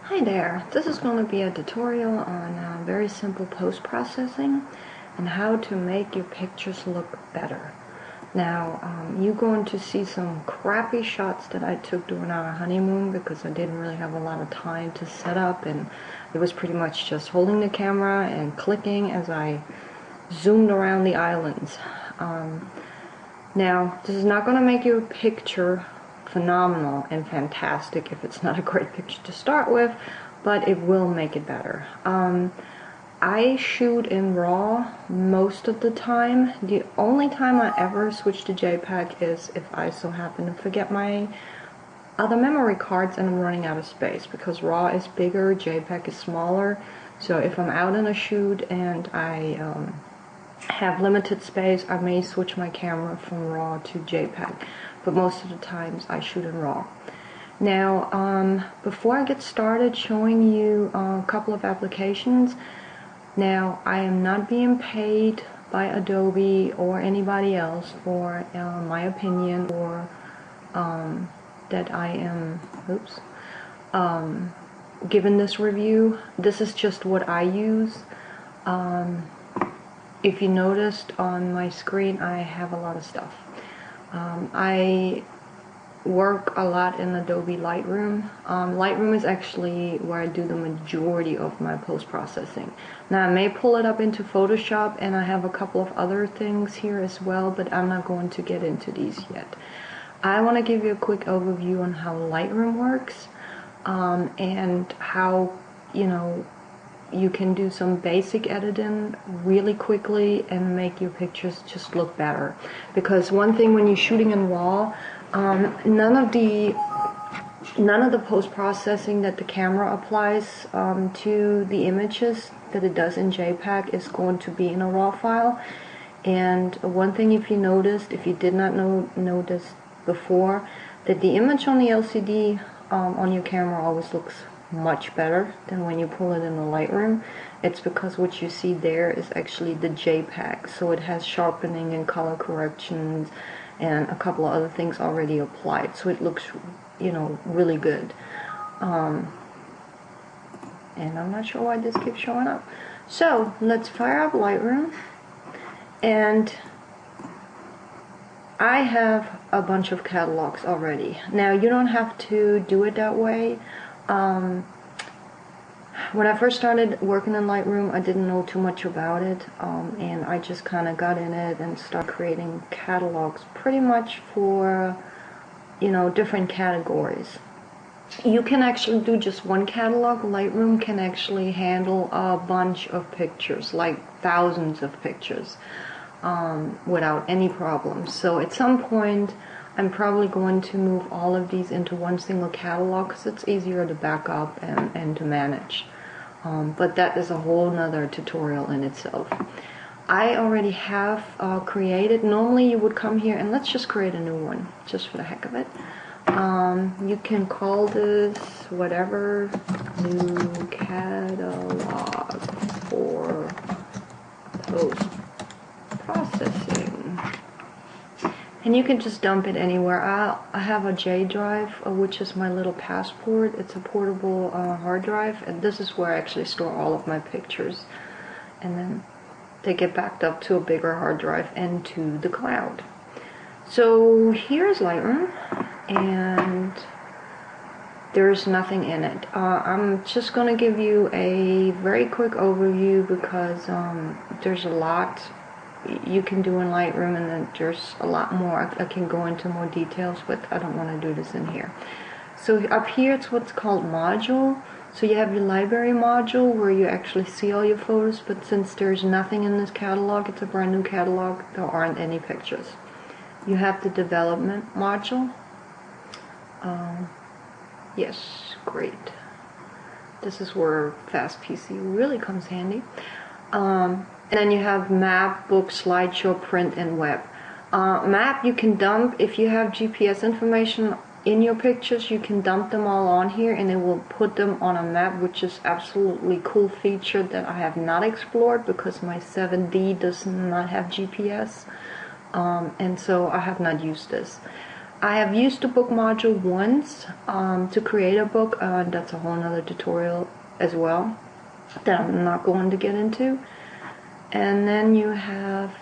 Hi there, this is going to be a tutorial on very simple post-processing and how to make your pictures look better. Now, you're going to see some crappy shots that I took during our honeymoon because I didn't really have a lot of time to set up, and it was pretty much just holding the camera and clicking as I zoomed around the islands. Now, this is not going to make your picture phenomenal and fantastic if it's not a great picture to start with, but it will make it better. I shoot in RAW most of the time. The only time I ever switch to JPEG is if I so happen to forget my other memory cards and I'm running out of space, because RAW is bigger, JPEG is smaller. So if I'm out on a shoot and I have limited space, I may switch my camera from RAW to JPEG, but most of the times I shoot in RAW. Now, before I get started showing you a couple of applications, now I am not being paid by Adobe or anybody else for my opinion, or that I am, given this review. This is just what I use. If you noticed on my screen, I have a lot of stuff. I work a lot in Adobe Lightroom. Lightroom is actually where I do the majority of my post-processing. Now, I may pull it up into Photoshop, and I have a couple of other things here as well, but I'm not going to get into these yet. I want to give you a quick overview on how Lightroom works, and how, you can do some basic editing really quickly and make your pictures just look better. Because one thing when you're shooting in RAW, none of the post-processing that the camera applies to the images that it does in JPEG is going to be in a RAW file. And one thing, if you did not notice before, that the image on the LCD on your camera always looks much better than when you pull it in the Lightroom. It's because what you see there is actually the JPEG, so it has sharpening and color corrections and a couple of other things already applied, so it looks, really good. And I'm not sure why this keeps showing up. So let's fire up Lightroom, and I have a bunch of catalogs already. Now, you don't have to do it that way. When I first started working in Lightroom, I didn't know too much about it, and I just kind of got in it and started creating catalogs pretty much for, different categories. You can actually do just one catalog. Lightroom can actually handle a bunch of pictures, like thousands of pictures, without any problems. So at some point, I'm probably going to move all of these into one single catalog because it's easier to back up and to manage. But that is a whole nother tutorial in itself. I already have created. Normally you would come here and let's just create a new one, just for the heck of it. You can call this whatever, new catalog for post-processing. And you can just dump it anywhere. I have a J drive, which is my little passport. It's a portable hard drive, and this is where I actually store all of my pictures. And then they get backed up to a bigger hard drive and to the cloud. So here's Lightroom, and there's nothing in it. I'm just going to give you a very quick overview because there's a lot you can do in Lightroom, and then there's a lot more. I can go into more details, but I don't want to do this in here. So up here it's what's called module. So you have your library module where you actually see all your photos, but since there's nothing in this catalog, it's a brand new catalog, there aren't any pictures. You have the development module. Yes, great. This is where Fast PC really comes handy. And then you have map, book, slideshow, print, and web. Map you can dump. If you have GPS information in your pictures, you can dump them all on here and it will put them on a map, which is absolutely cool feature that I have not explored because my 7D does not have GPS, and so I have not used this. I have used the book module once to create a book, and that's a whole nother tutorial as well that I'm not going to get into. And then you have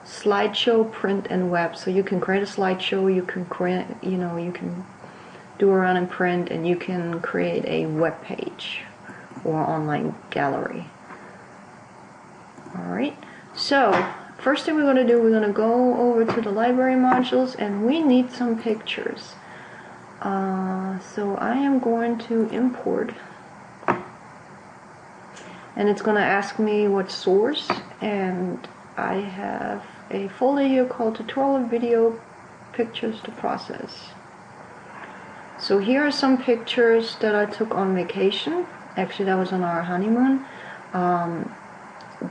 slideshow, print, and web. So you can create a slideshow, you can create, you can do a run and print, and you can create a web page or online gallery. Alright, so first thing we're going to do, we're going to go over to the library modules, and we need some pictures. So I am going to import, and it's going to ask me what source, and I have a folder here called tutorial video pictures to process. So here are some pictures that I took on vacation. Actually, that was on our honeymoon.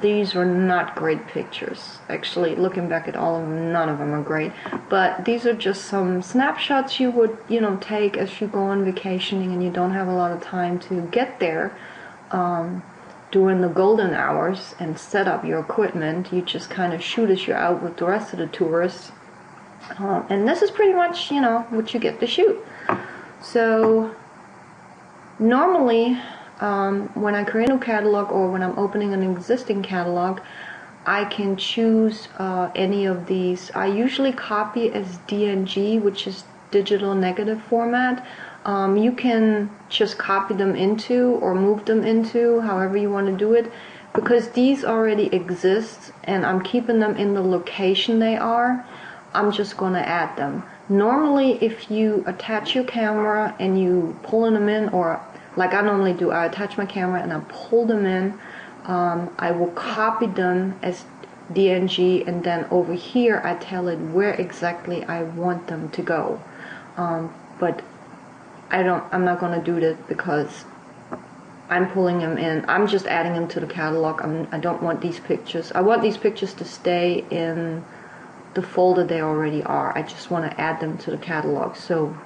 These were not great pictures. Actually, looking back at all of them, none of them are great. But these are just some snapshots you would, take as you go on vacationing and you don't have a lot of time to get there during the golden hours and set up your equipment. You just kind of shoot as you're out with the rest of the tourists. And this is pretty much, what you get to shoot. So normally, when I create a new catalog or when I'm opening an existing catalog, I can choose any of these. I usually copy as DNG, which is digital negative format. You can just copy them into or move them into, however you want to do it, because these already exist and I'm keeping them in the location they are. I'm just going to add them. Normally, if you attach your camera and you pull them in, or like I normally do, I attach my camera and I pull them in, I will copy them as DNG, and then over here I tell it where exactly I want them to go. But I'm not going to do that because I'm pulling them in. I'm just adding them to the catalog. I don't want these pictures. I want these pictures to stay in the folder they already are. I just want to add them to the catalog. So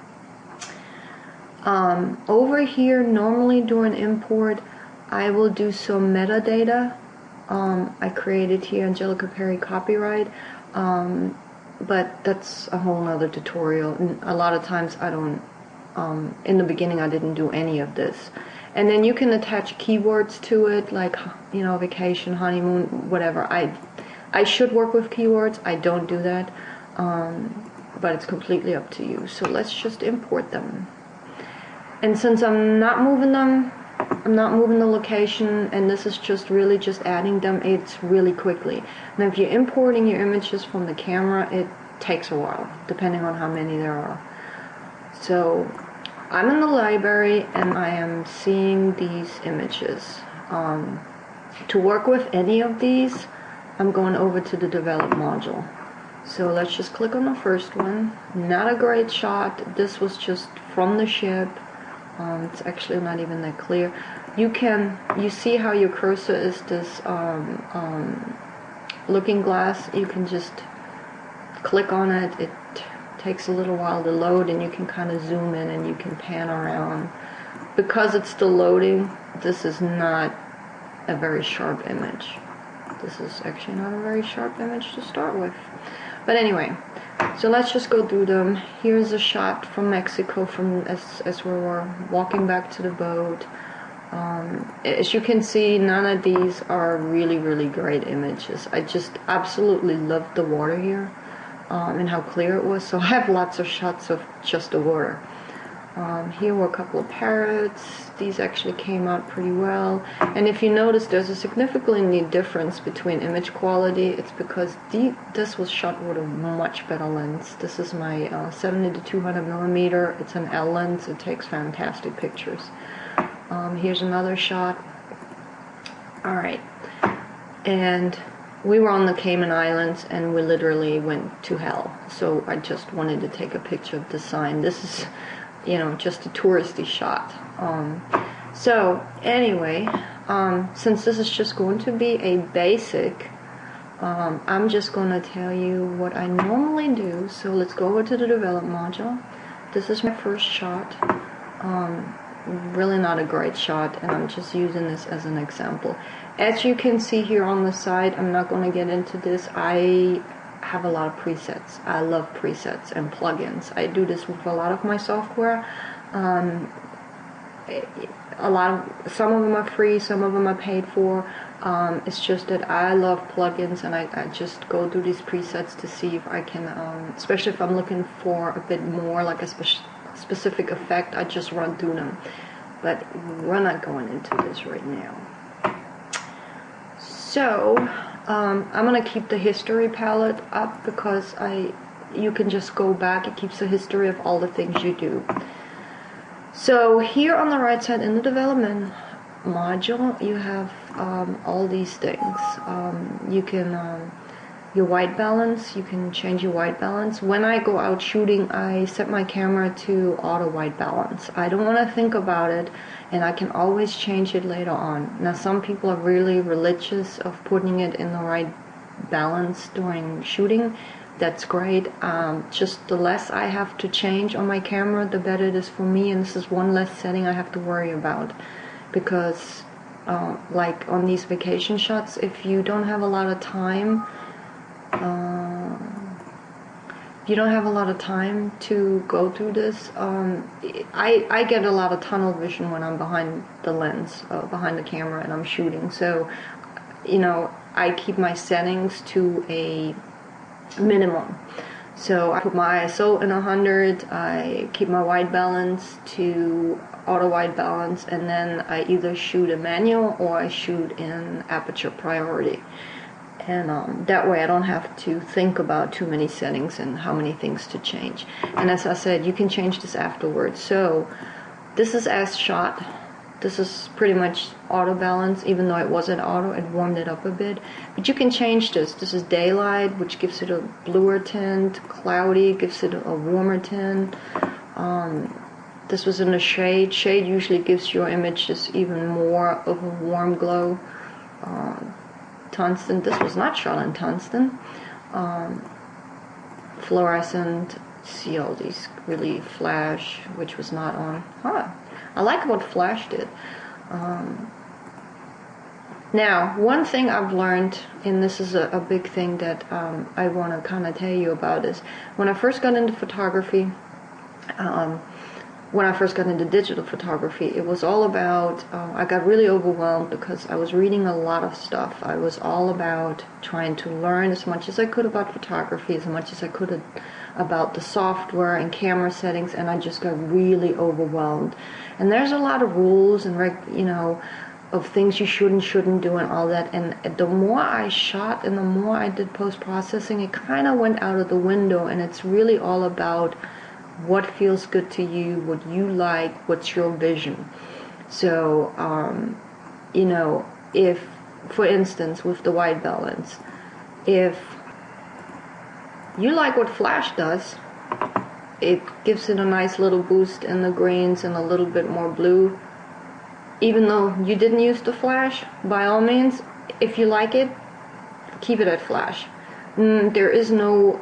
over here, normally during import, I will do some metadata. I created here Angelica Perry copyright, but that's a whole other tutorial. And a lot of times I don't, in the beginning I didn't do any of this. And then you can attach keywords to it, like, vacation, honeymoon, whatever. I should work with keywords. I don't do that, but it's completely up to you. So let's just import them. And since I'm not moving them, I'm not moving the location, and this is just really just adding them, it's really quickly. Now if you're importing your images from the camera, it takes a while, depending on how many there are. So I'm in the library and I am seeing these images. To work with any of these, I'm going over to the develop module. So let's just click on the first one. Not a great shot. This was just from the ship. It's actually not even that clear. You see how your cursor is this looking glass. You can just click on it. It takes a little while to load, and you can kind of zoom in and you can pan around. Because it's still loading, this is not a very sharp image. This is actually not a very sharp image to start with. But anyway, so let's just go through them. Here's a shot from Mexico as we were walking back to the boat. As you can see, none of these are really, really great images. I just absolutely loved the water here and how clear it was. So I have lots of shots of just the water. Here were a couple of parrots. These actually came out pretty well. And if you notice, there's a significant difference between image quality. It's because this was shot with a much better lens. This is my 70 to 200 millimeter. It's an L lens. It takes fantastic pictures. Here's another shot. Alright. And we were on the Cayman Islands and we literally went to hell. So I just wanted to take a picture of the sign. This is, just a touristy shot. So anyway, since this is just going to be a basic, I'm just going to tell you what I normally do. So let's go over to the develop module. This is my first shot. Really not a great shot, and I'm just using this as an example. As you can see here on the side, I'm not going to get into this. I have a lot of presets. I love presets and plugins. I do this with a lot of my software. Some of them are free, some of them are paid for. It's just that I love plugins, and I just go through these presets to see if I can, especially if I'm looking for a bit more like a specific effect, I just run through them. But we're not going into this right now. So I'm gonna keep the history palette up because you can just go back. It keeps a history of all the things you do. So here on the right side in the development module, you have all these things. You can your white balance. You can change your white balance. When I go out shooting, I set my camera to auto white balance. I don't want to think about it, and I can always change it later on. Now, some people are really religious of putting it in the right balance during shooting. That's great. Just the less I have to change on my camera, the better it is for me, and this is one less setting I have to worry about. Because like on these vacation shots, if you don't have a lot of time, to go through this, I get a lot of tunnel vision when I'm behind the lens, behind the camera, and I'm shooting. So, I keep my settings to a minimum. So I put my ISO in 100, I keep my white balance to auto white balance, and then I either shoot in manual or I shoot in aperture priority. And that way I don't have to think about too many settings and how many things to change. And as I said, you can change this afterwards. So this is as shot. This is pretty much auto balance. Even though it wasn't auto, it warmed it up a bit. But you can change this. This is daylight, which gives it a bluer tint. Cloudy gives it a warmer tint. This was in the shade. Shade usually gives your image just even more of a warm glow. Tungsten. This was not shot in tungsten. Fluorescent. See all these really flash, which was not on. I like what flash did. Now, one thing I've learned, and this is a big thing that I want to kind of tell you about, is when I first got into photography, when I first got into digital photography, it was all about, I got really overwhelmed because I was reading a lot of stuff. I was all about trying to learn as much as I could about photography, as much as I could about the software and camera settings, and I just got really overwhelmed. And there's a lot of rules and of things you shouldn't do and all that. And the more I shot and the more I did post-processing, it kind of went out of the window, and it's really all about what feels good to you, what you like, what's your vision. So, if, for instance, with the white balance, if you like what flash does, it gives it a nice little boost in the greens and a little bit more blue. Even though you didn't use the flash, by all means, if you like it, keep it at flash. There is no,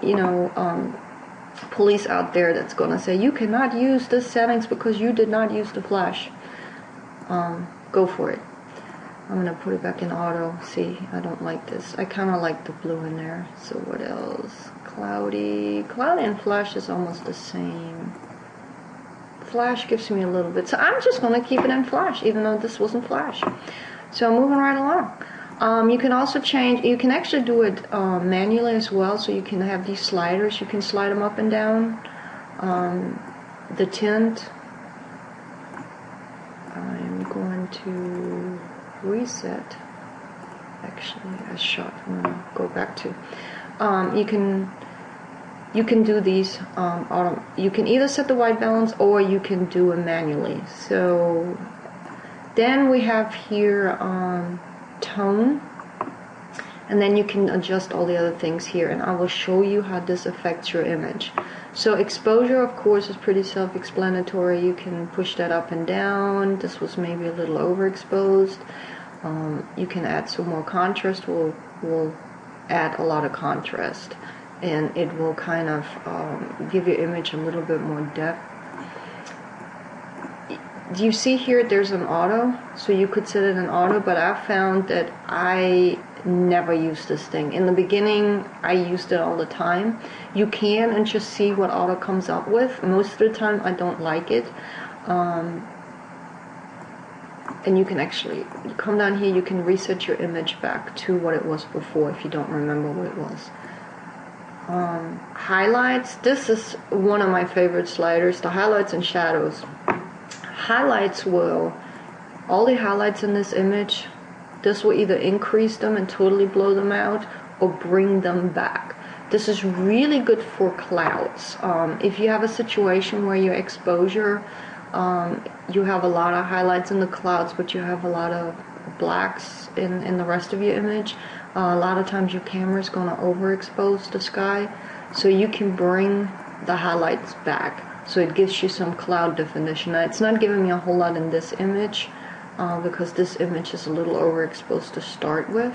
police out there that's going to say you cannot use this settings because you did not use the flash. Go for it. I'm going to put it back in auto. See, I don't like this. I kind of like the blue in there. So what else? Cloudy and flash is almost the same. Flash gives me a little bit. So I'm just going to keep it in flash, even though this wasn't flash. So moving right along. You can also change, you can actually do it manually as well, so you can have these sliders, you can slide them up and down. The tint, I'm going to reset, actually a shot I'm going to go back to. You can do these, you can either set the white balance or you can do it manually. So then we have here tone, and then you can adjust all the other things here, and I will show you how this affects your image. So exposure, of course, is pretty self-explanatory. You can push that up and down. This was maybe a little overexposed. You can add some more contrast. We'll add a lot of contrast, and it will kind of give your image a little bit more depth. Do you see here there's an auto? So you could set it in auto, but I found that never use this thing. In the beginning, I used it all the time. You can and just see what auto comes up with. Most of the time, I don't like it. And you can actually come down here, you can reset your image back to what it was before if you don't remember what it was. Highlights, this is one of my favorite sliders, the highlights and shadows. Highlights will, all the highlights in this image, this will either increase them and totally blow them out or bring them back. This is really good for clouds. If you have a situation where your exposure, you have a lot of highlights in the clouds, but you have a lot of blacks in the rest of your image, a lot of times your camera is going to overexpose the sky, so you can bring the highlights back. So it gives you some cloud definition. Now, it's not giving me a whole lot in this image because this image is a little overexposed to start with.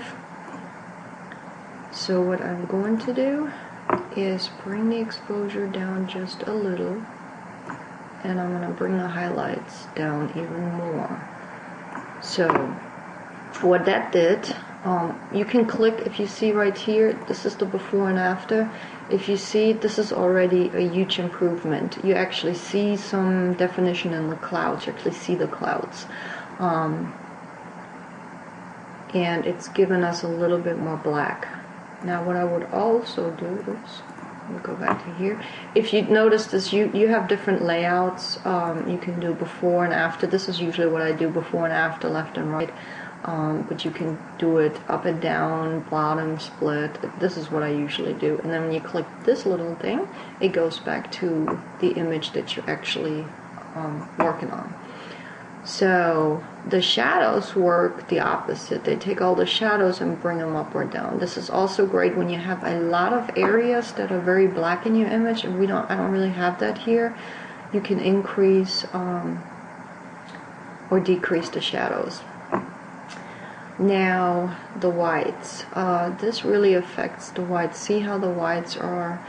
So what I'm going to do is bring the exposure down just a little, and I'm going to bring the highlights down even more. So what that did, you can click, if you see right here, this is the before and after. If you see, this is already a huge improvement. You actually see some definition in the clouds. You actually see the clouds. And it's given us a little bit more black. Now what I would also do, oops, let me go back to here. If you notice this, you have different layouts. You can do before and after. This is usually what I do, before and after, left and right. But you can do it up and down, bottom, split. This is what I usually do. And then when you click this little thing, it goes back to the image that you're actually working on. So the shadows work the opposite. They take all the shadows and bring them up or down. This is also great when you have a lot of areas that are very black in your image, and I don't really have that here. You can increase or decrease the shadows. Now the whites. This really affects the whites. See how the whites are.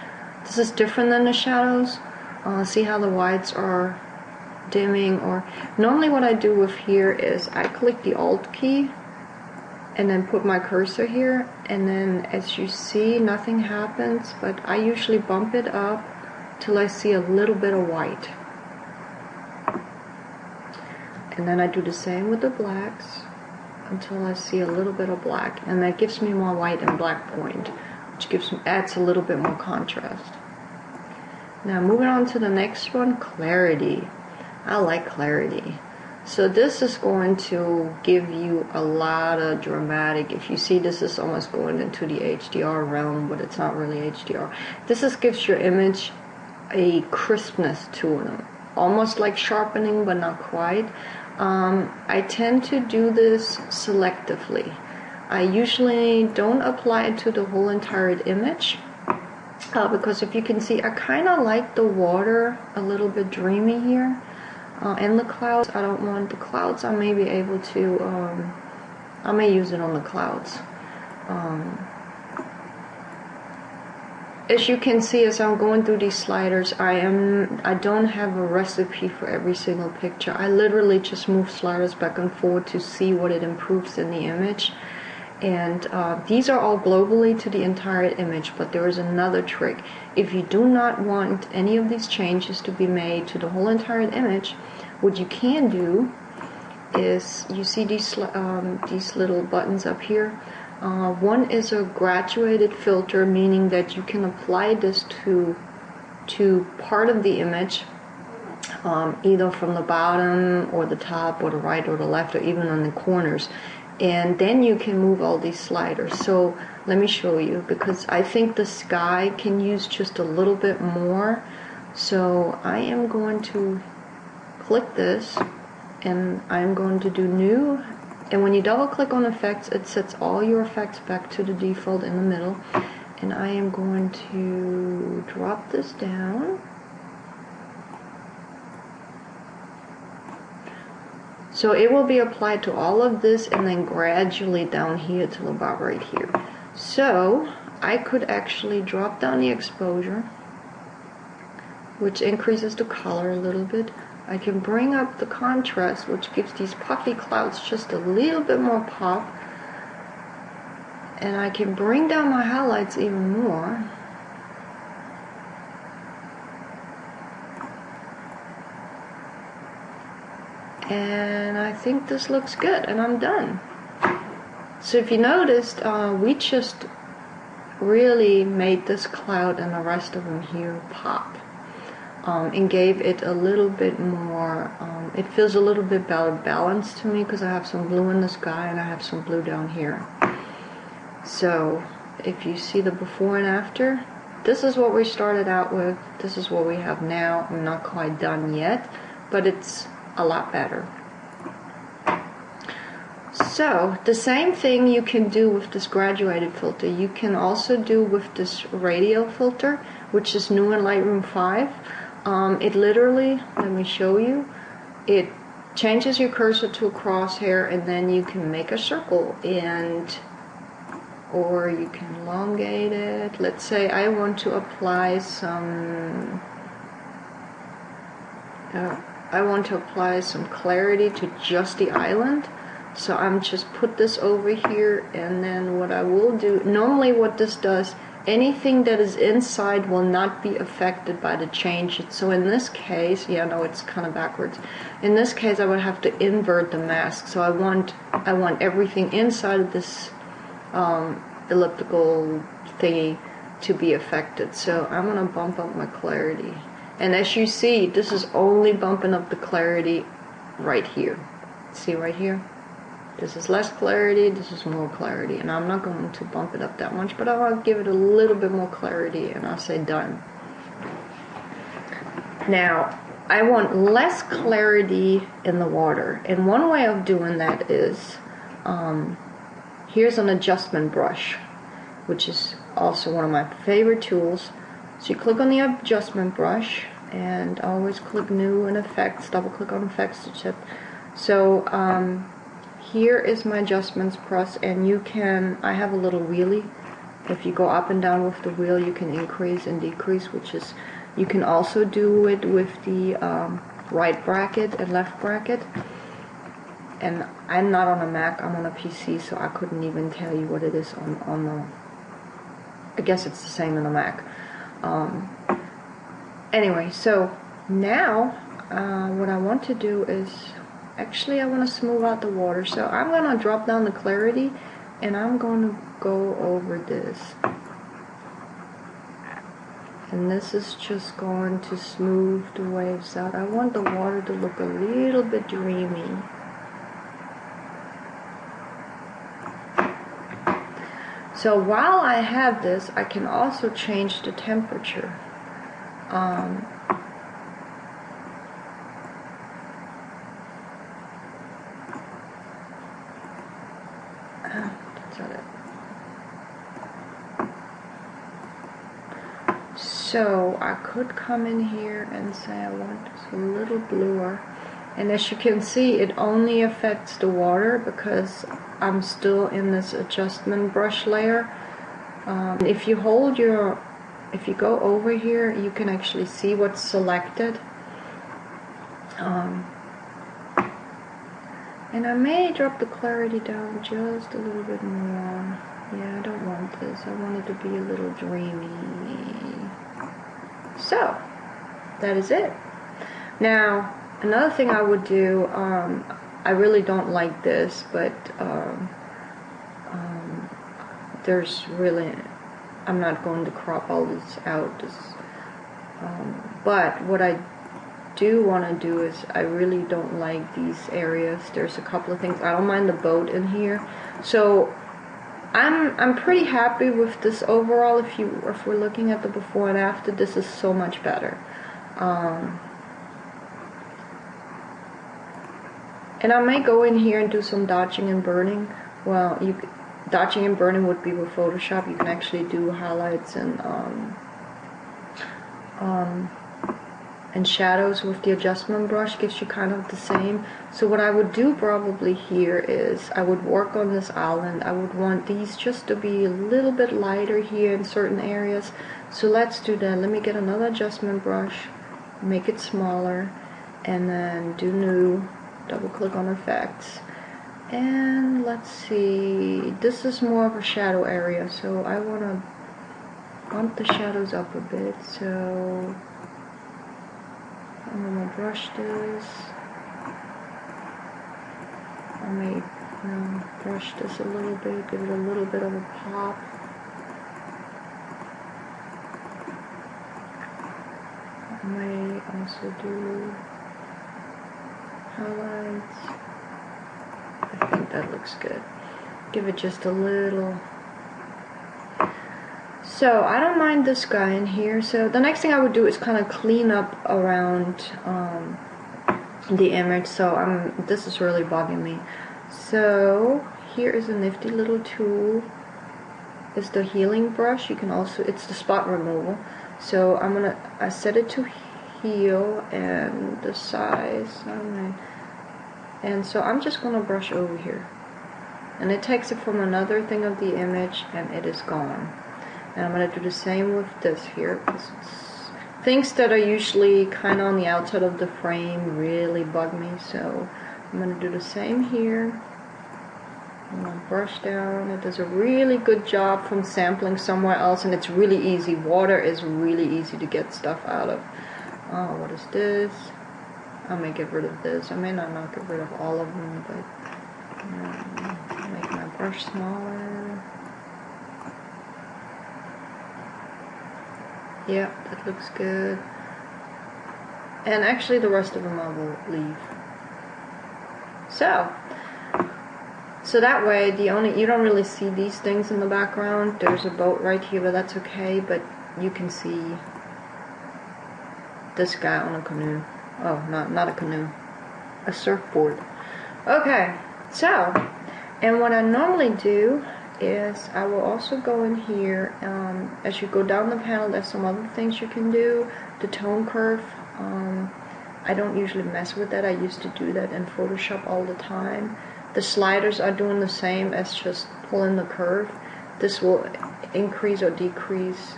This is different than the shadows. See how the whites are dimming, or normally what I do with here is I click the Alt key and then put my cursor here, and then as you see nothing happens, but I usually bump it up till I see a little bit of white, and then I do the same with the blacks until I see a little bit of black, and that gives me more white and black point, which adds a little bit more contrast. Now moving on to the next one, clarity. I like clarity. So this is going to give you a lot of dramatic. If you see, this is almost going into the HDR realm, but it's not really HDR. This gives your image a crispness to them, almost like sharpening, but not quite. I tend to do this selectively. I usually don't apply it to the whole entire image. Because if you can see, I kind of like the water a little bit dreamy here. And the clouds, I don't want the clouds. I may be able to, I may use it on the clouds. As you can see, as I'm going through these sliders, I don't have a recipe for every single picture. I literally just move sliders back and forth to see what it improves in the image. And these are all globally to the entire image, but there is another trick. If you do not want any of these changes to be made to the whole entire image, what you can do is, you see these little buttons up here. One is a graduated filter, meaning that you can apply this to part of the image, either from the bottom or the top or the right or the left or even on the corners. And then you can move all these sliders. So let me show you, because I think the sky can use just a little bit more. So I am going to click this, and I'm going to do new. And when you double click on effects, it sets all your effects back to the default in the middle. And I am going to drop this down. So it will be applied to all of this and then gradually down here till about right here. So I could actually drop down the exposure, which increases the color a little bit. I can bring up the contrast, which gives these puffy clouds just a little bit more pop. And I can bring down my highlights even more. And I think this looks good, and I'm done. So if you noticed, we just really made this cloud and the rest of them here pop, and gave it a little bit more, it feels a little bit better balanced to me because I have some blue in the sky and I have some blue down here. So if you see the before and after, this is what we started out with, this is what we have now. I'm not quite done yet, but it's a lot better. So the same thing you can do with this graduated filter, you can also do with this radial filter, which is new in Lightroom 5. It literally, let me show you, it changes your cursor to a crosshair, and then you can make a circle, or you can elongate it. Let's say I want to apply some clarity to just the island. So I'm just put this over here, and then what I will do, normally what this does, anything that is inside will not be affected by the change. So in this case, yeah, no, it's kind of backwards. In this case, I would have to invert the mask. So I want everything inside of this elliptical thingy to be affected. So I'm going to bump up my clarity. And as you see, this is only bumping up the clarity right here. See right here? This is less clarity, this is more clarity, and I'm not going to bump it up that much, but I want to give it a little bit more clarity, and I'll say done. Now, I want less clarity in the water, and one way of doing that is, here's an adjustment brush, which is also one of my favorite tools. So you click on the adjustment brush, and always click new and effects, double click on effects to check. So, here is my adjustments brush, and you can, I have a little wheelie. If you go up and down with the wheel, you can increase and decrease, which is, you can also do it with the right bracket and left bracket. And I'm not on a Mac, I'm on a PC, so I couldn't even tell you what it is on the, I guess it's the same in the Mac. Anyway, so now what I want to do is, actually, I want to smooth out the water, so I'm going to drop down the clarity, and I'm going to go over this. And this is just going to smooth the waves out. I want the water to look a little bit dreamy. So while I have this, I can also change the temperature. So I could come in here and say I want this a little bluer, and as you can see, it only affects the water because I'm still in this adjustment brush layer. If you go over here, you can actually see what's selected. And I may drop the clarity down just a little bit more. Yeah, I don't want this. I want it to be a little dreamy. So, that is it. Now, another thing I would do, I really don't like this, but there's really, I'm not going to crop all this out. But what I do want to do is, I really don't like these areas. There's a couple of things. I don't mind the boat in here. So, I'm pretty happy with this overall. If we're looking at the before and after, this is so much better. And I may go in here and do some dodging and burning. Well, dodging and burning would be with Photoshop. You can actually do highlights and shadows with the adjustment brush. Gives you kind of the same. So what I would do probably here is I would work on this island. I would want these just to be a little bit lighter here in certain areas. So let's do that. Let me get another adjustment brush, make it smaller, and then do new, double click on effects, And let's see, this is more of a shadow area, so I want to bump the shadows up a bit. So I'm going to brush this. I may brush this a little bit, give it a little bit of a pop. I may also do highlights. I think that looks good. Give it just a little. So I don't mind this guy in here. So the next thing I would do is kind of clean up around the image. So this is really bugging me. So here is a nifty little tool. It's the healing brush. You can also, it's the spot removal. So I set it to heal and the size. And so I'm just gonna brush over here. And it takes it from another thing of the image and it is gone. And I'm going to do the same with this here. Things that are usually kind of on the outside of the frame really bug me. So I'm going to do the same here. I'm going to brush down. It does a really good job from sampling somewhere else. And it's really easy. Water is really easy to get stuff out of. What is this? I may get rid of this. I may not get rid of all of them. But make my brush smaller. Yeah, that looks good. And actually the rest of them I will leave. So that way you don't really see these things in the background. There's a boat right here, but that's okay. But you can see this guy on a canoe. Oh, not a canoe. A surfboard. Okay, so, and what I normally do is I will also go in here, as you go down the panel, there's some other things you can do. The tone curve, I don't usually mess with that. I used to do that in Photoshop all the time. The sliders are doing the same as just pulling the curve. This will increase or decrease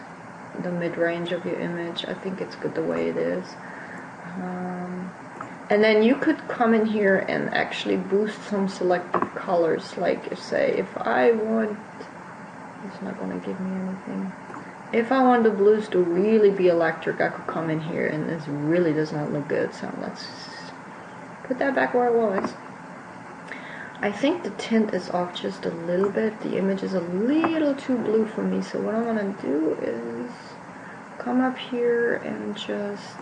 the mid-range of your image. I think it's good the way it is. And then you could come in here and actually boost some selected colors. Like say, if I want, it's not going to give me anything. If I want the blues to really be electric, I could come in here and this really does not look good. So let's put that back where it was. I think the tint is off just a little bit. The image is a little too blue for me. So what I'm going to do is come up here and just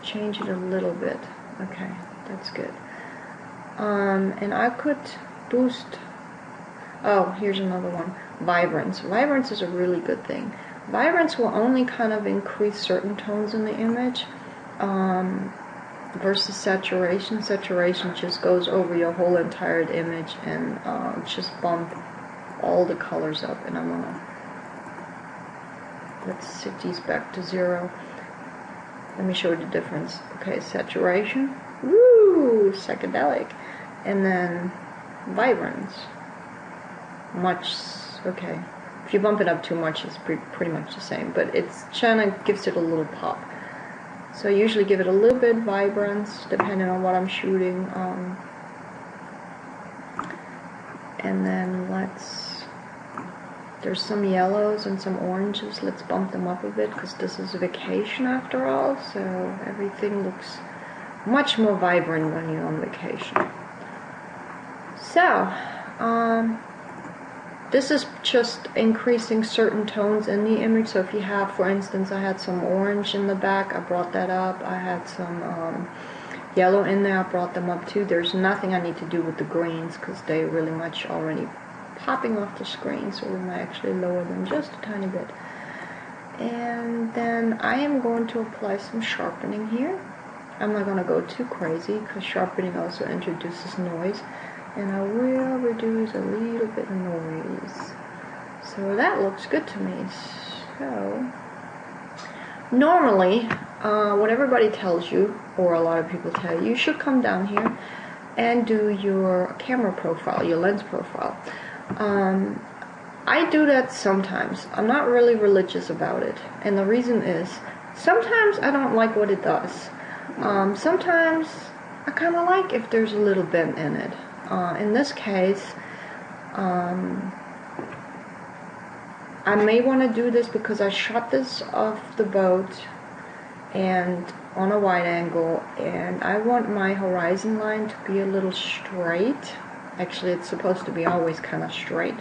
change it a little bit. Okay, that's good. And I could boost. Oh, here's another one. Vibrance. Vibrance is a really good thing. Vibrance will only kind of increase certain tones in the image. Versus saturation. Saturation just goes over your whole entire image and just bump all the colors up. And I'm gonna, let's set these back to 0. Let me show you the difference. Okay, saturation. Woo! Psychedelic. And then vibrance. Much. Okay. If you bump it up too much, it's pretty much the same. But it's kind of gives it a little pop. So I usually give it a little bit vibrance, depending on what I'm shooting. And then there's some yellows and some oranges. Let's bump them up a bit because this is a vacation after all. So everything looks much more vibrant when you're on vacation. So, this is just increasing certain tones in the image. So if you have, for instance, I had some orange in the back, I brought that up. I had some yellow in there, I brought them up too. There's nothing I need to do with the greens because they're really much already popping off the screen. So we might actually lower them just a tiny bit. And then I am going to apply some sharpening here. I'm not going to go too crazy because sharpening also introduces noise. And I will reduce a little bit of noise. So that looks good to me. So, normally, what everybody tells you, or a lot of people tell you, you should come down here and do your camera profile, your lens profile. I do that sometimes. I'm not really religious about it. And the reason is, sometimes I don't like what it does. Sometimes I kind of like if there's a little bend in it. In this case, I may want to do this because I shot this off the boat and on a wide angle, and I want my horizon line to be a little straight. Actually, it's supposed to be always kind of straight.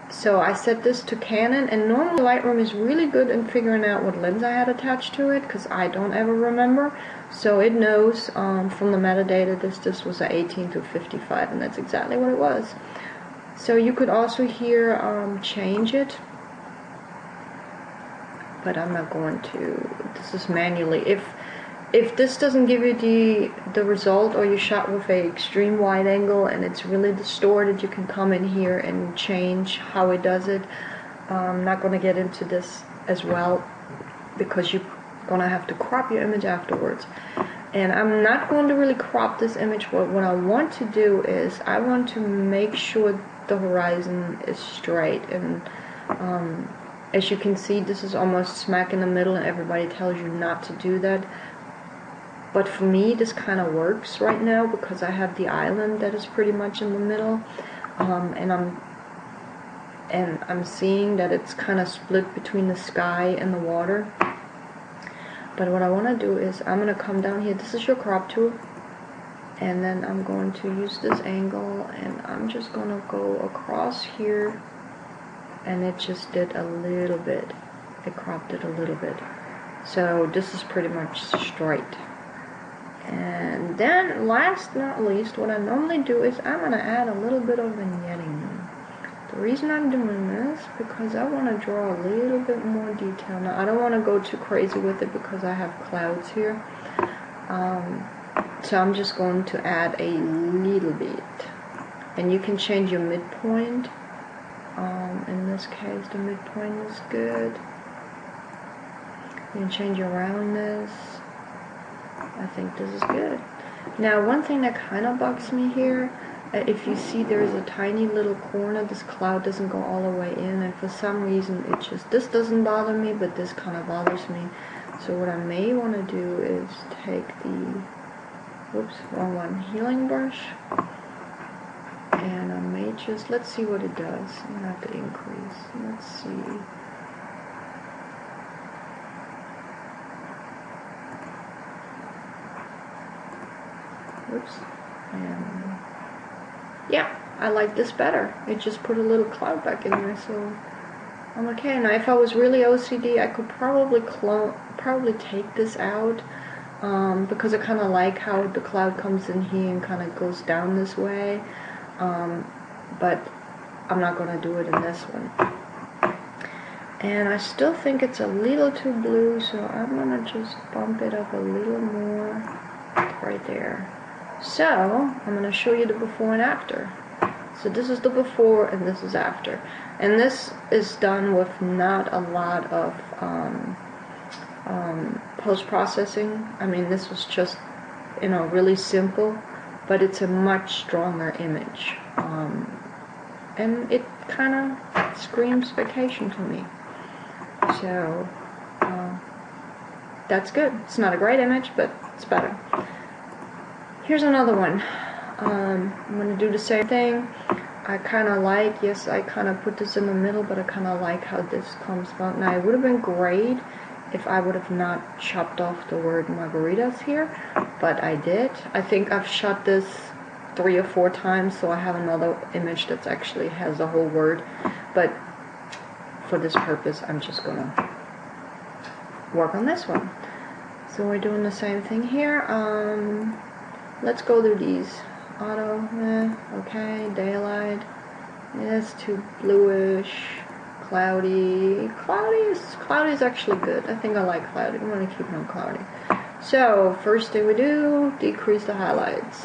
So I set this to Canon, and normally Lightroom is really good in figuring out what lens I had attached to it, because I don't ever remember. So it knows from the metadata this was a 18 to 55, and that's exactly what it was. So you could also here change it, but I'm not going to. This is manually. If this doesn't give you the result, or you shot with a extreme wide angle and it's really distorted, you can come in here and change how it does it. I'm not going to get into this as well because you're going to have to crop your image afterwards. And I'm not going to really crop this image, but what I want to do is I want to make sure the horizon is straight. And as you can see, this is almost smack in the middle, and everybody tells you not to do that. But for me, this kind of works right now because I have the island that is pretty much in the middle, and I'm seeing that it's kind of split between the sky and the water. But what I want to do is I'm going to come down here. This is your crop tool, and then I'm going to use this angle, and I'm just going to go across here, and it just did a little bit. It cropped it a little bit. So this is pretty much straight. And then, last but not least, what I normally do is I'm going to add a little bit of vignetting. The reason I'm doing this because I want to draw a little bit more detail. Now, I don't want to go too crazy with it because I have clouds here. So I'm just going to add a little bit. And you can change your midpoint. In this case, the midpoint is good. You can change your roundness. I think this is good. Now, one thing that kind of bugs me here, if you see there's a tiny little corner, this cloud doesn't go all the way in, and for some reason this doesn't bother me, but this kind of bothers me. So what I may want to do is take the, whoops, wrong one, healing brush, and I may just, let's see what it does. I'm going to have to increase. Let's see. Oops. And yeah, I like this better. It just put a little cloud back in there, so I'm okay. Now, if I was really OCD, I could probably take this out because I kind of like how the cloud comes in here and kind of goes down this way. But I'm not going to do it in this one. And I still think it's a little too blue, so I'm going to just bump it up a little more right there. So, I'm going to show you the before and after. So this is the before and this is after. And this is done with not a lot of post-processing. I mean, this was just, really simple, but it's a much stronger image. And it kind of screams vacation to me. So, that's good. It's not a great image, but it's better. Here's another one. I'm going to do the same thing. I kind of like, yes, I kind of put this in the middle, but I kind of like how this comes out. Now, it would have been great if I would have not chopped off the word margaritas here, but I did. I think I've shot this 3 or 4 times, so I have another image that actually has the whole word. But for this purpose, I'm just going to work on this one. So we're doing the same thing here. Let's go through these. Auto, okay, daylight, it's too bluish, cloudy. Cloudy is actually good. I think I like cloudy. I'm going to keep it on cloudy. So, first thing we do, decrease the highlights.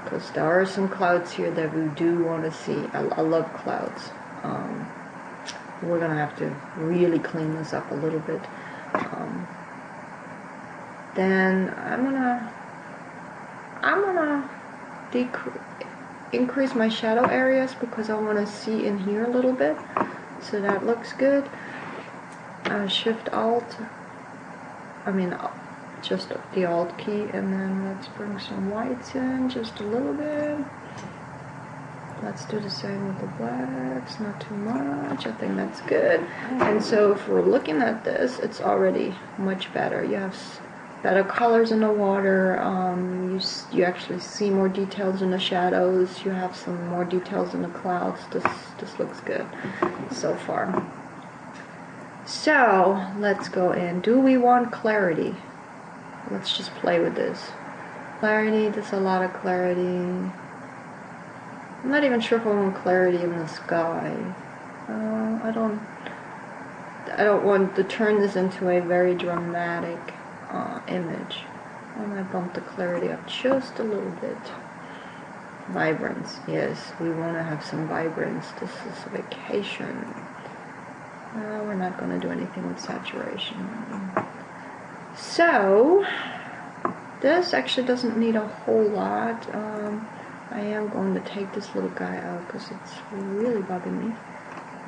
Because there are some clouds here that we do want to see. I love clouds. We're going to have to really clean this up a little bit. Then I'm gonna increase my shadow areas because I want to see in here a little bit. So that looks good. Shift Alt, I mean, just the Alt key, and then let's bring some whites in just a little bit. Let's do the same with the blacks, not too much. I think that's good. And so if we're looking at this, it's already much better. You have better colors in the water. You actually see more details in the shadows. You have some more details in the clouds. This looks good so far. So let's go in. Do we want clarity? Let's just play with this. Clarity, there's a lot of clarity. I'm not even sure if I want clarity in the sky. I don't want to turn this into a very dramatic image. I might bump the clarity up just a little bit. Vibrance, yes, we want to have some vibrance. This is a vacation. We're not going to do anything with saturation. So, this actually doesn't need a whole lot. I am going to take this little guy out because it's really bugging me.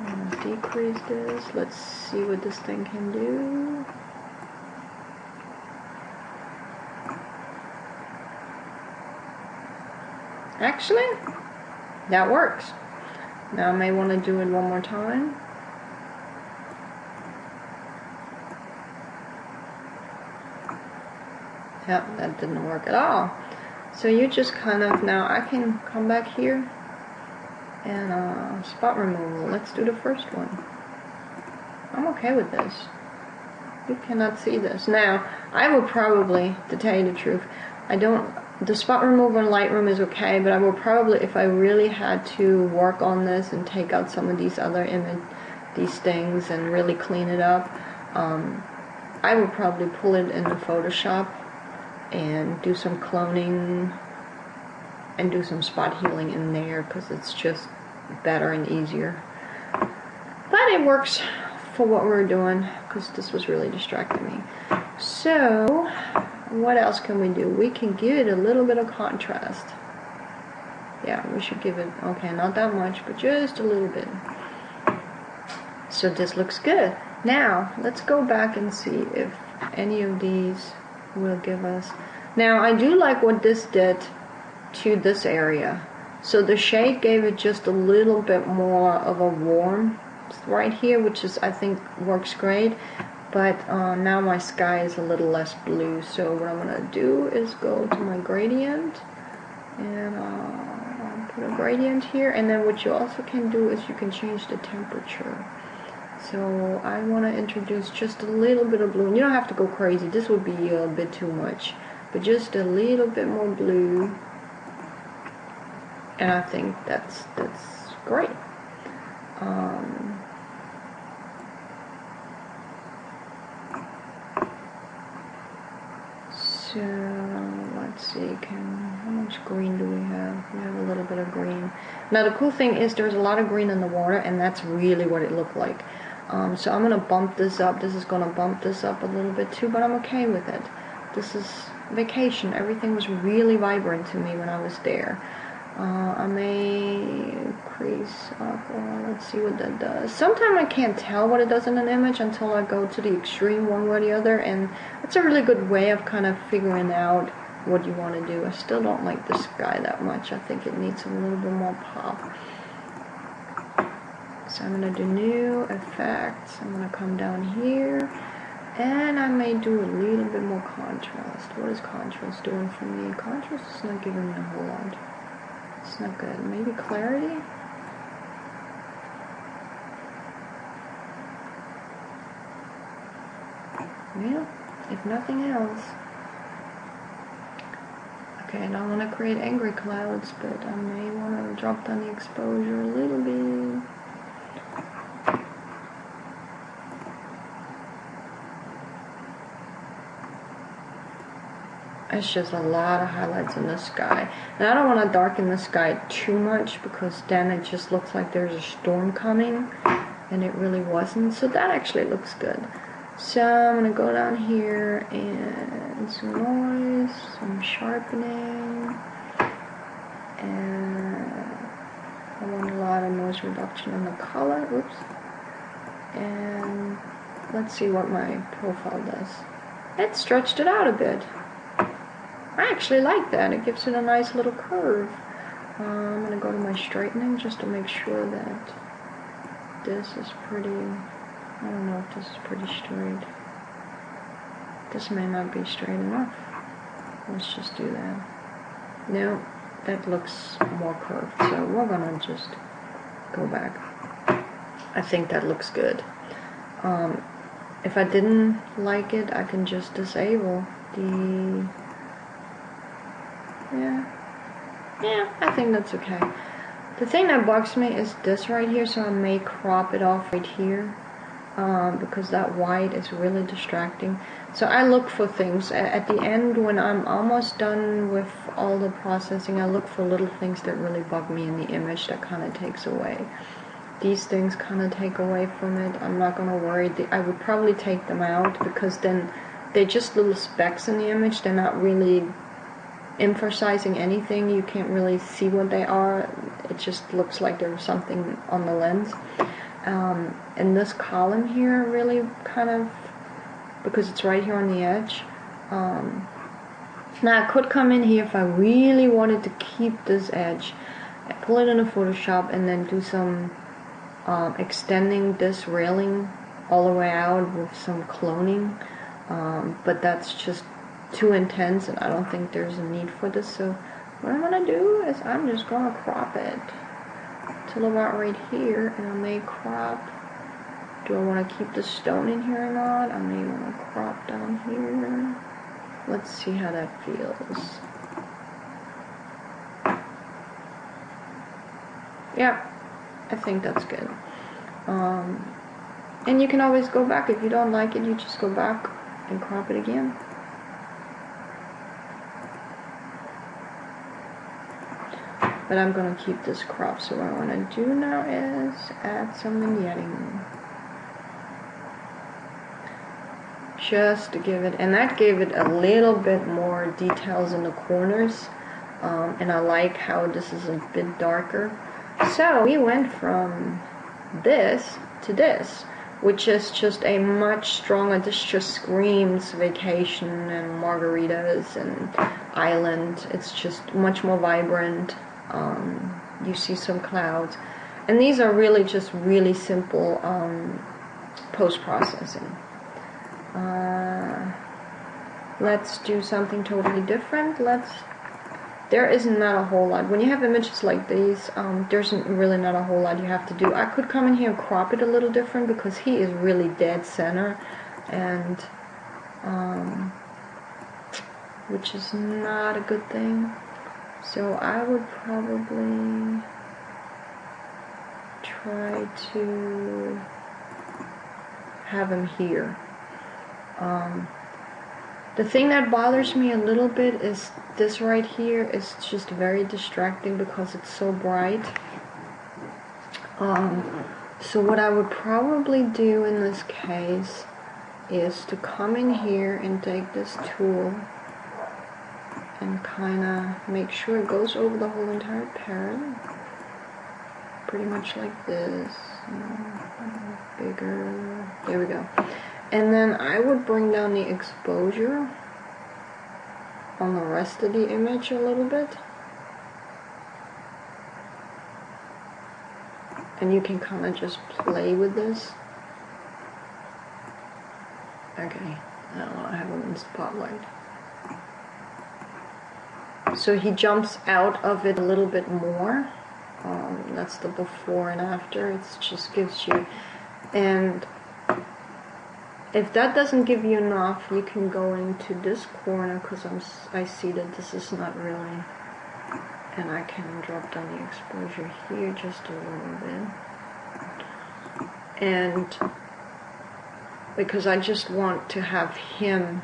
I'm going to decrease this. Let's see what this thing can do. Actually, that works. Now I may want to do it one more time. Yep, that didn't work at all. So you just kind of, now I can come back here and spot removal. Let's do the first one. I'm okay with this. You cannot see this. Now, I will probably, to tell you the truth, the spot removal in Lightroom is okay, but I will probably, if I really had to work on this and take out some of these other these things and really clean it up, I would probably pull it into Photoshop and do some cloning and do some spot healing in there because it's just better and easier. But it works for what we're doing because this was really distracting me. So what else can we do? We can give it a little bit of contrast. Yeah, we should give it, okay, not that much, but just a little bit. So this looks good. Now let's go back and see if any of these will give us. Now I do like what this did to this area. So the shade gave it just a little bit more of a warm right here, which is, I think, works great. But now my sky is a little less blue. So what I'm gonna do is go to my gradient and I'll put a gradient here. And then what you also can do is you can change the temperature. So I want to introduce just a little bit of blue. You don't have to go crazy. This would be a bit too much. But just a little bit more blue. And I think that's great. So let's see, how much green do we have? We have a little bit of green. Now the cool thing is there's a lot of green in the water, and that's really what it looked like. So I'm gonna bump this up. This is gonna bump this up a little bit too, but I'm okay with it. This is vacation. Everything was really vibrant to me when I was there. I may increase up, let's see what that does. Sometimes I can't tell what it does in an image until I go to the extreme one way or the other, and it's a really good way of kind of figuring out what you want to do. I still don't like the sky that much. I think it needs a little bit more pop. So I'm going to do new effects. I'm going to come down here, and I may do a little bit more contrast. What is contrast doing for me? Contrast is not giving me a whole lot. It's not good. Maybe clarity? Yeah, if nothing else. Okay, I don't want to create angry clouds, but I may want to drop down the exposure a little bit. It's just a lot of highlights in the sky. And I don't want to darken the sky too much because then it just looks like there's a storm coming, and it really wasn't. So that actually looks good. So I'm going to go down here and some noise, some sharpening, and I want a lot of noise reduction in the color. Oops. And let's see what my profile does. it stretched it out a bit. I actually like that. It gives it a nice little curve. I'm going to go to my straightening just to make sure that this is pretty, I don't know if this is pretty straight. This may not be straight enough. Let's just do that. No, that looks more curved, so we're going to just go back. I think that looks good. If I didn't like it, I can just disable the... Yeah, I think that's okay. The thing that bugs me is this right here, so I may crop it off right here, because that white is really distracting. So I look for things at the end when I'm almost done with all the processing. I look for little things that really bug me in the image that kind of takes away. These things kind of take away from it. I'm not going to worry. I would probably take them out, because then they're just little specks in the image. They're not really emphasizing anything. You can't really see what they are. It just looks like there's something on the lens. And this column here really kind of, because it's right here on the edge. Now I could come in here if I really wanted to keep this edge, pull it into Photoshop and then do some extending this railing all the way out with some cloning, but that's just too intense and I don't think there's a need for this. So what I'm gonna do is I'm just gonna crop it till about right here, and I may crop. Do I want to keep the stone in here or not? I may want to crop down here. Let's see how that feels. Yeah, I think that's good. And you can always go back. If you don't like it, you just go back and crop it again. But I'm going to keep this crop, so what I want to do now is add some vignetting. Just to give it, and that gave it a little bit more details in the corners. And I like how this is a bit darker. So we went from this to this, which is just a much stronger, this just screams vacation and margaritas and island. It's just much more vibrant. You see some clouds, and these are really just really simple post-processing. Let's do something totally different. There is not a whole lot. When you have images like these, there's really not a whole lot you have to do. I could come in here and crop it a little different because he is really dead center, and which is not a good thing. So I would probably try to have him here. The thing that bothers me a little bit is this right here is just very distracting because it's so bright. So what I would probably do in this case is to come in here and take this tool and kind of make sure it goes over the whole entire parent. Pretty much like this. Bigger. There we go. And then I would bring down the exposure on the rest of the image a little bit. And you can kind of just play with this. Okay, I don't want to have him in spotlight. So he jumps out of it a little bit more. That's the before and after. It just gives you, and if that doesn't give you enough, you can go into this corner because I see that this is not really, and I can drop down the exposure here just a little bit, and because I just want to have him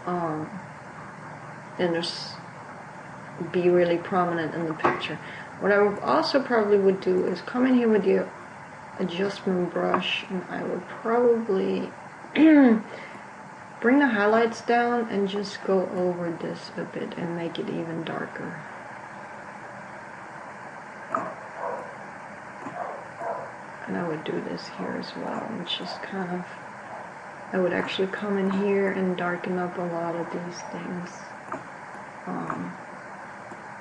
and just be really prominent in the picture. What I would also probably would do is come in here with the adjustment brush, and I would probably bring the highlights down and just go over this a bit and make it even darker. And I would do this here as well, and just kind of I would actually come in here and darken up a lot of these things.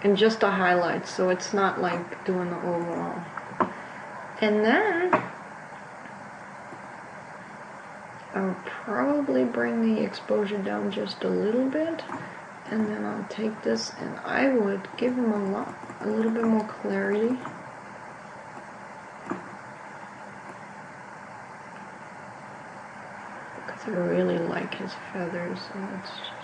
And just the highlights, so it's not like doing the overall. And then I'll probably bring the exposure down just a little bit, and then I'll take this and I would give him a little bit more clarity. Because I really like his feathers, so let's just...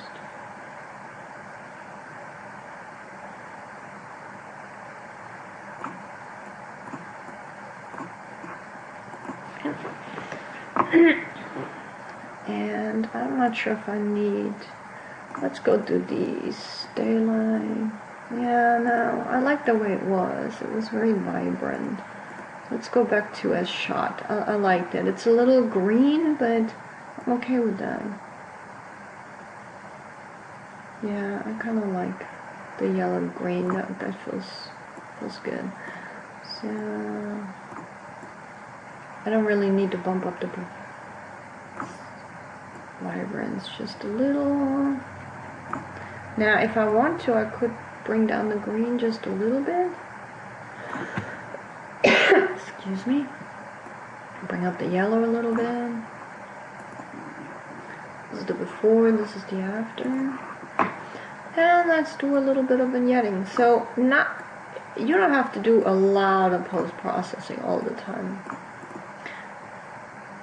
And I'm not sure if I need... Let's go do these. Dayline. Yeah, no, I like the way it was. It was very vibrant. Let's go back to as shot. I liked it. It's a little green, but I'm okay with that. Yeah, I kind of like the yellow green. That feels good. So I don't really need to bump up the vibrance just a little. Now, if I want to, I could bring down the green just a little bit. Excuse me. Bring up the yellow a little bit. This is the before, this is the after. And let's do a little bit of vignetting. So, you don't have to do a lot of post-processing all the time.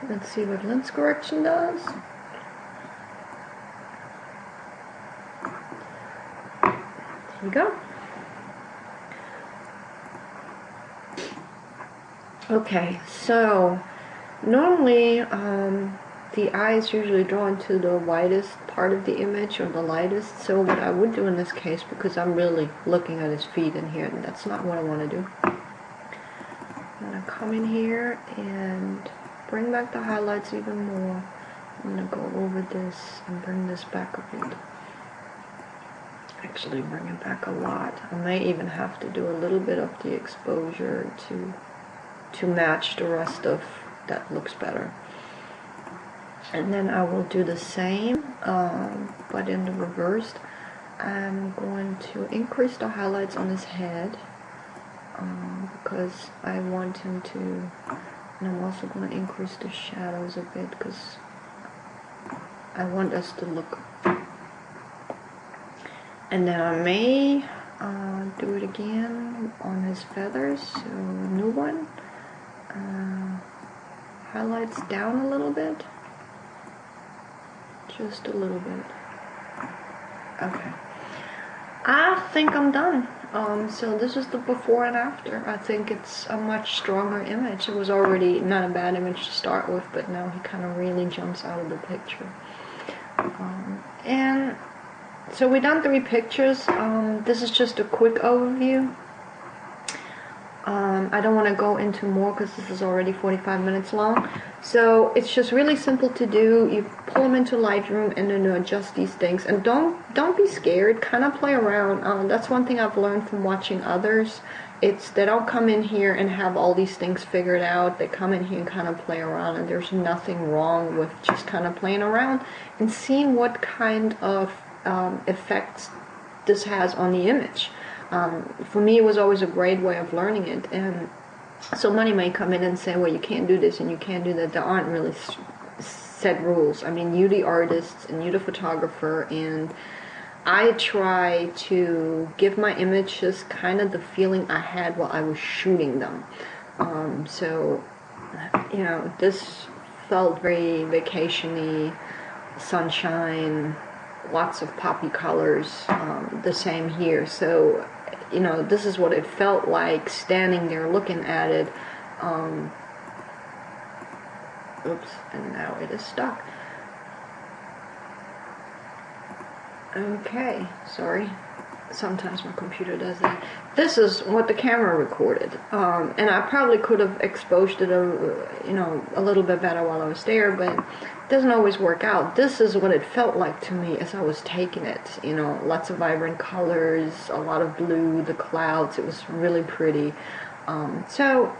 Let's see what lens correction does. Here you go. Okay, so normally the eye is usually drawn to the widest part of the image, or the lightest. So what I would do in this case, because I'm really looking at his feet in here, and that's not what I want to do. I'm going to come in here and bring back the highlights even more. I'm going to go over this and bring this back a bit. Actually bring it back a lot. I may even have to do a little bit of the exposure to match the rest of that. Looks better. And then I will do the same, but in the reversed. I'm going to increase the highlights on his head, because I want him to, and I'm also going to increase the shadows a bit, because I want us to look. And then I may do it again on his feathers, so new one. Highlights down a little bit. Just a little bit. Okay. I think I'm done. So this is the before and after. I think it's a much stronger image. It was already not a bad image to start with, but now he kind of really jumps out of the picture. And so we've done 3 pictures. This is just a quick overview. I don't want to go into more because this is already 45 minutes long. So it's just really simple to do. You pull them into Lightroom and then you adjust these things. And don't be scared. Kind of play around. That's one thing I've learned from watching others. It's they don't come in here and have all these things figured out. They come in here and kind of play around. And there's nothing wrong with just kind of playing around and seeing what kind of effects this has on the image. For me, it was always a great way of learning it, and so many may come in and say, well, you can't do this and you can't do that. There aren't really set rules. I mean, you the artist and you the photographer, and I try to give my images kind of the feeling I had while I was shooting them. So, you know, this felt very vacation-y, sunshine, lots of poppy colors, the same here. So, you know, this is what it felt like standing there looking at it. Oops, and now it is stuck. Okay, sorry. Sometimes my computer does that. This is what the camera recorded, and I probably could have exposed it, a little bit better while I was there, but it doesn't always work out. This is what it felt like to me as I was taking it. You know, lots of vibrant colors, a lot of blue, the clouds. It was really pretty. So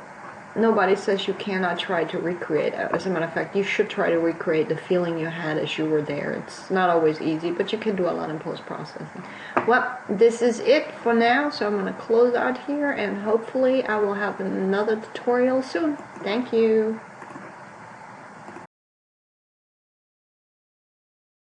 nobody says you cannot try to recreate it. As a matter of fact, you should try to recreate the feeling you had as you were there. It's not always easy, but you can do a lot in post-processing. Well, this is it for now, so I'm going to close out here, and hopefully I will have another tutorial soon. Thank you.